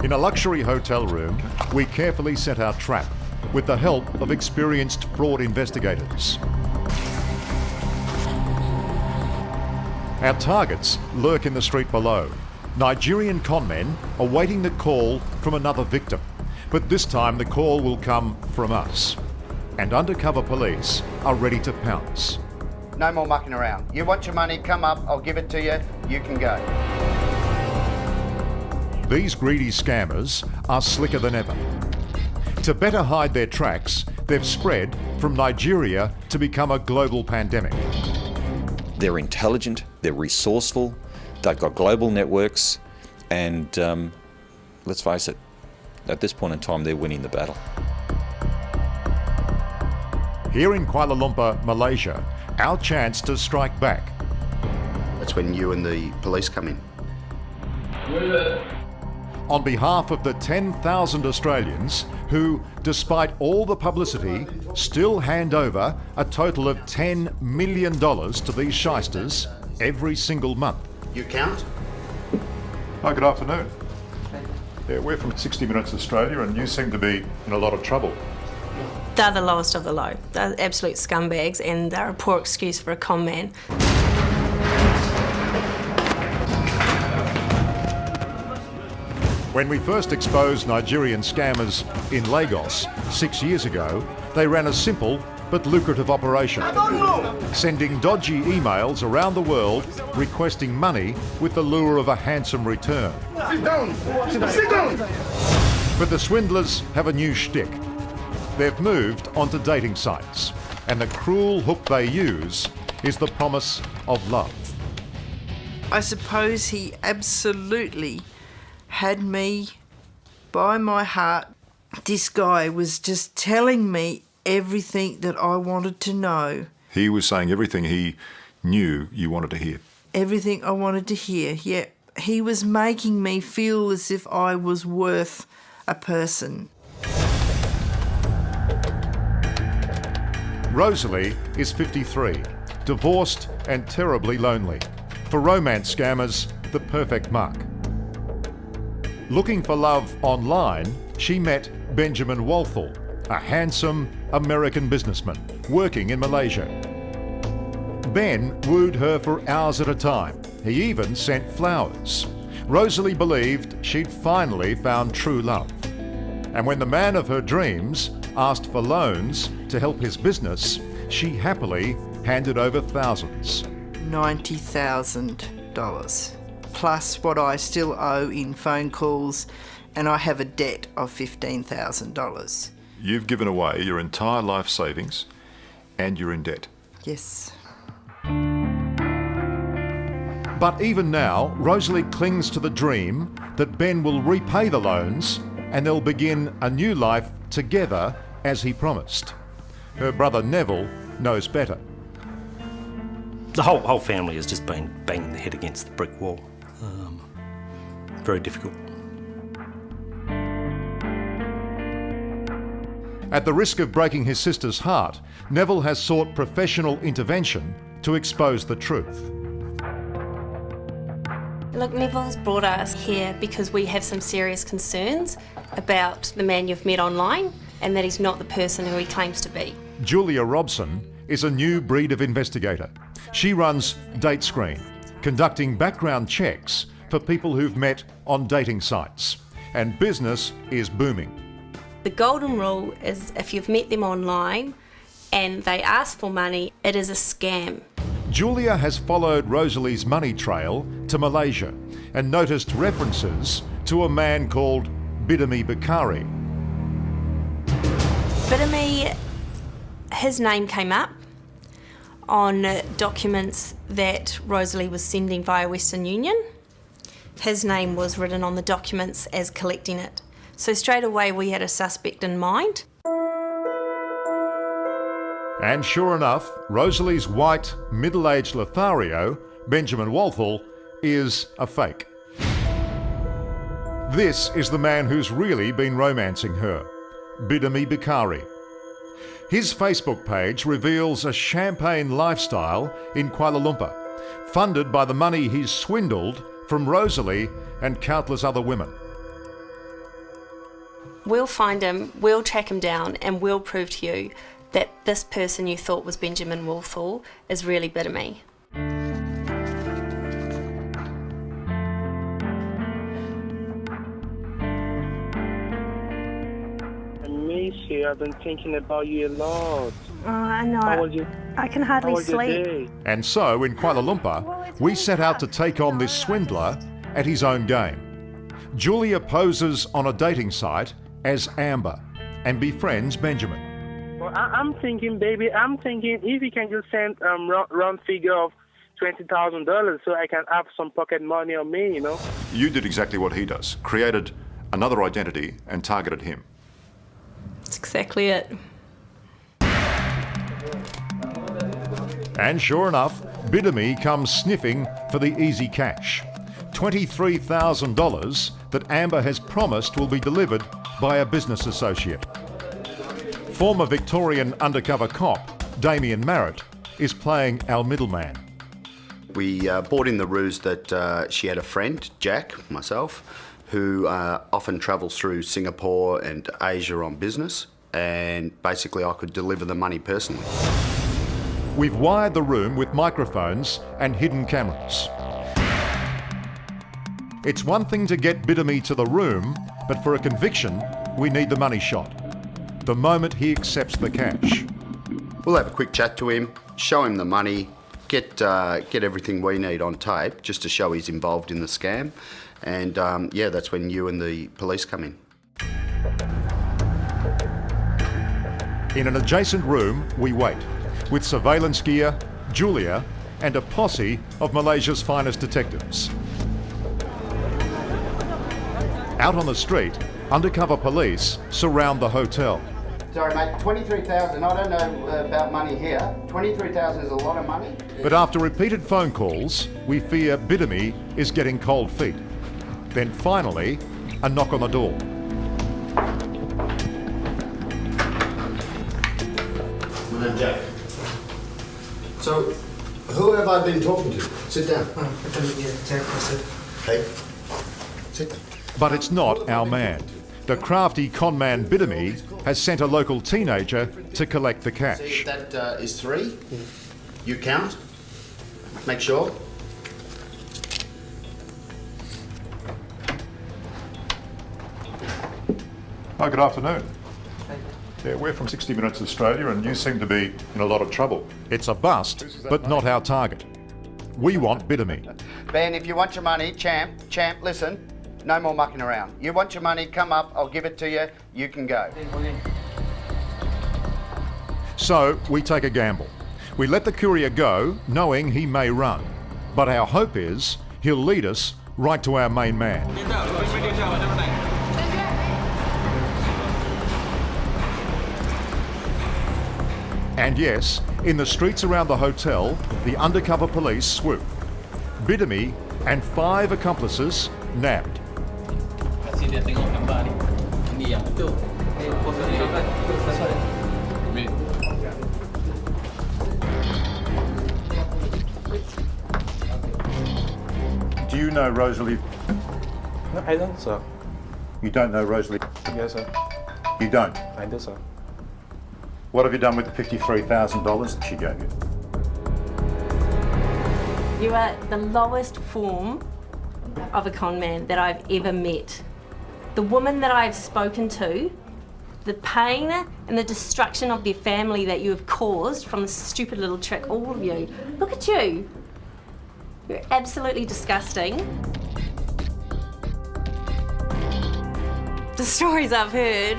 In a luxury hotel room, we carefully set our trap with the help of experienced fraud investigators. Our targets lurk in the street below. Nigerian conmen awaiting the call from another victim. But this time the call will come from us. And undercover police are ready to pounce. No more mucking around. You want your money, come up, I'll give it to you, you can go. These greedy scammers are slicker than ever. To better hide their tracks, they've spread from Nigeria to become a global pandemic. They're intelligent, they're resourceful, they've got global networks, and let's face it, at this point in time, they're winning the battle. Here in Kuala Lumpur, Malaysia, our chance to strike back. That's when you and the police come in. On behalf of the 10,000 Australians who, despite all the publicity, still hand over a total of $10 million to these shysters every single month. You count? Hi, good afternoon. Yeah, we're from 60 Minutes Australia and you seem to be in a lot of trouble. They're the lowest of the low. They're absolute scumbags and they're a poor excuse for a con man. When we first exposed Nigerian scammers in Lagos 6 years ago, they ran a simple but lucrative operation, sending dodgy emails around the world requesting money with the lure of a handsome return. Sit down! Sit down! But the swindlers have a new shtick. They've moved onto dating sites, and the cruel hook they use is the promise of love. I suppose he absolutely had me by my heart. This guy was just telling me everything that I wanted to know. He was saying everything he knew you wanted to hear. Everything I wanted to hear, yeah. He was making me feel as if I was worth a person. Rosalie is 53, divorced and terribly lonely. For romance scammers, the perfect mark. Looking for love online, she met Benjamin Walthall, a handsome American businessman working in Malaysia. Ben wooed her for hours at a time. He even sent flowers. Rosalie believed she'd finally found true love. And when the man of her dreams asked for loans to help his business, she happily handed over thousands. $90,000, plus what I still owe in phone calls, and I have a debt of $15,000. You've given away your entire life savings and you're in debt. Yes. But even now, Rosalie clings to the dream that Ben will repay the loans and they'll begin a new life together as he promised. Her brother Neville knows better. The whole family has just been banging the head against the brick wall. Very difficult. At the risk of breaking his sister's heart, Neville has sought professional intervention to expose the truth. Look, Neville's brought us here because we have some serious concerns about the man you've met online and that he's not the person who he claims to be. Julia Robson is a new breed of investigator. She runs DateScreen, conducting background checks for people who've met on dating sites. And business is booming. The golden rule is if you've met them online and they ask for money, it is a scam. Julia has followed Rosalie's money trail to Malaysia and noticed references to a man called Bidemi Bakari. Bidemi, his name came up on documents that Rosalie was sending via Western Union. His name was written on the documents as collecting it. So straight away we had a suspect in mind. And sure enough, Rosalie's white, middle-aged Lothario, Benjamin Walthall, is a fake. This is the man who's really been romancing her, Bidemi Bakari. His Facebook page reveals a champagne lifestyle in Kuala Lumpur, funded by the money he's swindled from Rosalie and countless other women. We'll find him, we'll track him down, and we'll prove to you that this person you thought was Benjamin Walthall is really Bidemy. Missy, I've been thinking about you a lot. Oh, I know. How was you? I can How hardly was your sleep. day? And so, in Kuala Lumpur, we set out to take on this swindler at his own game. Julia poses on a dating site as Amber and befriends Benjamin. Well, I'm thinking, baby, if you can just send round figure of $20,000 so I can have some pocket money on me, you know? You did exactly what he does, created another identity and targeted him. That's exactly it. And sure enough, Bidemy comes sniffing for the easy cash. $23,000 that Amber has promised will be delivered by a business associate. Former Victorian undercover cop, Damien Marrett, is playing our middleman. We bought in the ruse that she had a friend, Jack, myself, who often travels through Singapore and Asia on business, and basically I could deliver the money personally. We've wired the room with microphones and hidden cameras. It's one thing to get Bidemy to the room, but for a conviction, we need the money shot. The moment he accepts the cash. We'll have a quick chat to him, show him the money, get everything we need on tape just to show he's involved in the scam, and yeah, that's when you and the police come in. In an adjacent room, we wait, with surveillance gear, Julia, and a posse of Malaysia's finest detectives. Out on the street, undercover police surround the hotel. Sorry, mate, 23,000. I don't know about money here. 23,000 is a lot of money. But after repeated phone calls, we fear Bidemy is getting cold feet. Then finally, a knock on the door. My name's Jack. So, who have I been talking to? Sit down. Hey, sit down. But it's not our man. The crafty conman Bidemy has sent a local teenager to collect the See cash. if that is 3. You count. Make sure. Oh, good afternoon. Yeah, we're from 60 Minutes Australia and you seem to be in a lot of trouble. It's a bust, but not our target. We want Bidemy. Ben, if you want your money, champ, listen. No more mucking around. You want your money, come up, I'll give it to you, you can go. So we take a gamble. We let the courier go, knowing he may run. But our hope is he'll lead us right to our main man. And yes, in the streets around the hotel, the undercover police swoop. Bidemy and 5 accomplices nabbed. Dia tengok gambar ni. Ini yang betul. Do you know Rosalie? No, I don't, sir. You don't know Rosalie? Yes, sir. You don't? I do, sir. What have you done with the $53,000 that she gave you? You are the lowest form of a con man that I've ever met. The woman that I've spoken to, the pain and the destruction of their family that you have caused from this stupid little trick, all of you. Look at you. You're absolutely disgusting. The stories I've heard,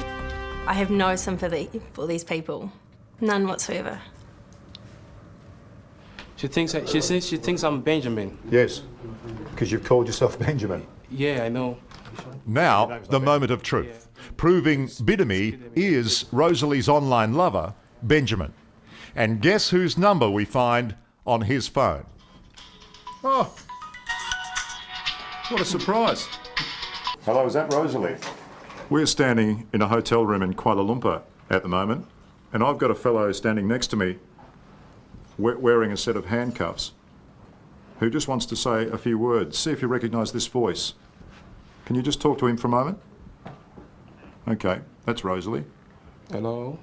I have no sympathy for these people. None whatsoever. She thinks I'm Benjamin. Yes, because you've called yourself Benjamin. Yeah, I know. Now, the moment of truth, proving Bidemy is Rosalie's online lover, Benjamin. And guess whose number we find on his phone? Oh, what a surprise. Hello, is that Rosalie? We're standing in a hotel room in Kuala Lumpur at the moment, and I've got a fellow standing next to me wearing a set of handcuffs who just wants to say a few words. See if you recognise this voice. Can you just talk to him for a moment? Okay, that's Rosalie. Hello,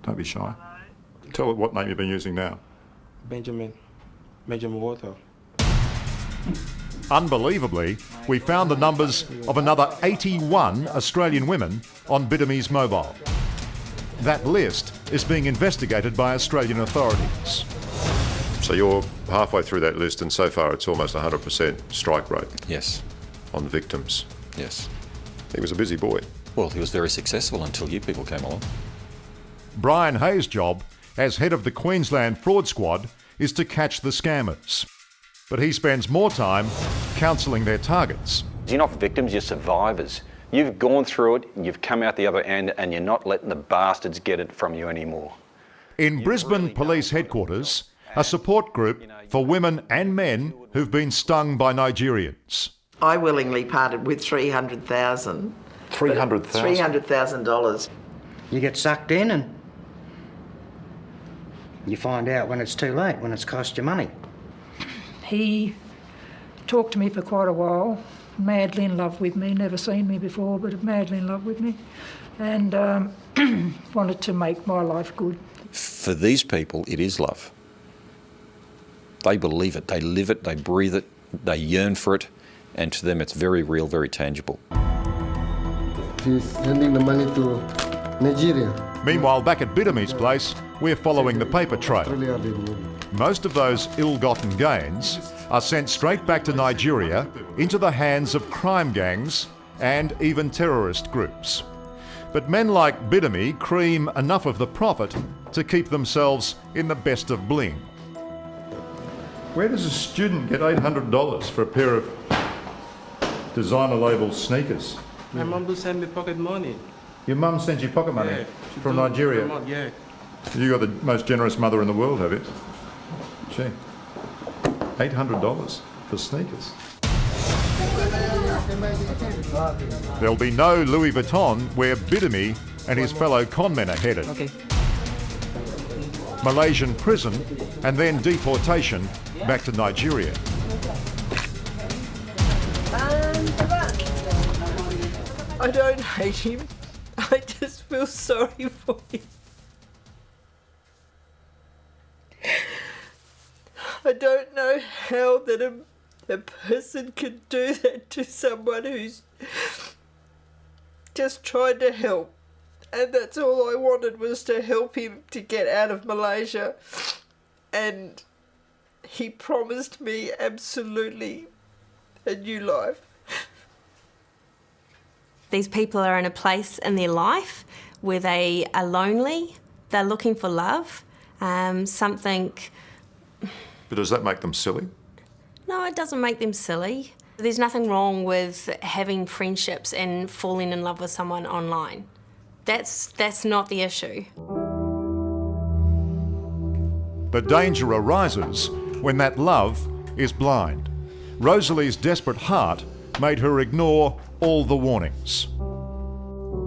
Don't be shy. Tell her what name you've been using now. Benjamin. Benjamin Walter. Unbelievably, we found the numbers of another 81 Australian women on Bidami's mobile. That list is being investigated by Australian authorities. So you're halfway through that list, and so far it's almost 100% strike rate Yes, on victims. yes. He was a busy boy. Well, he was very successful until you people came along. Brian Hayes' job as head of the Queensland Fraud Squad is to catch the scammers. But he spends more time counselling their targets. You're not victims, you're survivors. You've gone through it, you've come out the other end, and you're not letting the bastards get it from you anymore. In Brisbane Police Headquarters, a support group for women and men who've been stung by Nigerians. I willingly parted with $300,000. $300,000. You get sucked in and you find out when it's too late, when it's cost you money. He talked to me for quite a while, madly in love with me, never seen me before, but madly in love with me, and wanted to make my life good. For these people, it is love. They believe it, they live it, they breathe it, they yearn for it, and to them it's very real, very tangible. He's sending the money to Nigeria. Meanwhile, back at Bidami's place, we're following the paper trail. Most of those ill-gotten gains are sent straight back to Nigeria into the hands of crime gangs and even terrorist groups. But men like Bidami cream enough of the profit to keep themselves in the best of bling. Where does a student get $800 for a pair of designer label sneakers? My mum do send me pocket money. Your mum sends you pocket money she from do Nigeria? every month, yeah. You got the most generous mother in the world, have you? Gee, $800 for sneakers. There'll be no Louis Vuitton where Bidami and his fellow conmen are headed. Okay. Malaysian prison and then deportation back to Nigeria. I don't hate him. I just feel sorry for him. I don't know how that a person can do that to someone who's just tried to help. And that's all I wanted, was to help him to get out of Malaysia. And he promised me absolutely a new life. These people are in a place in their life where they are lonely, they're looking for love, something... But does that make them silly? No, it doesn't make them silly. There's nothing wrong with having friendships and falling in love with someone online. That's not the issue. The danger arises when that love is blind. Rosalie's desperate heart made her ignore all the warnings.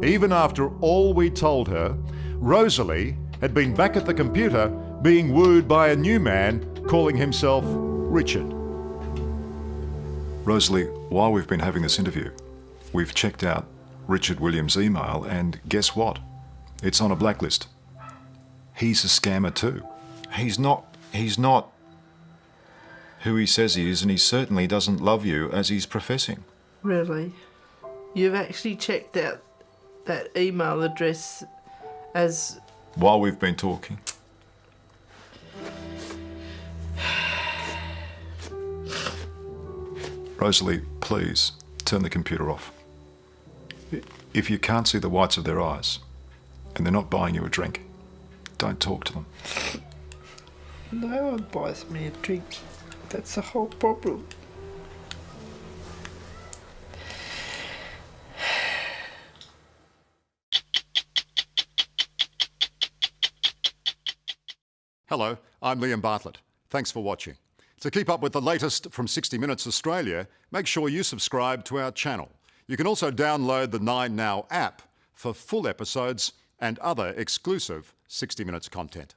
Even after all we told her, Rosalie had been back at the computer being wooed by a new man calling himself Richard. Rosalie, while we've been having this interview, we've checked out Richard Williams' email, and guess what? It's on a blacklist. He's a scammer too. He's not who he says he is, and he certainly doesn't love you as he's professing. Really? You've actually checked out that email address as... While we've been talking. Rosalie, please, turn the computer off. If you can't see the whites of their eyes, and they're not buying you a drink, don't talk to them. No one buys me a drink. That's the whole problem. Hello, I'm Liam Bartlett. Thanks for watching. To keep up with the latest from 60 Minutes Australia, make sure you subscribe to our channel. You can also download the 9Now app for full episodes and other exclusive 60 Minutes content.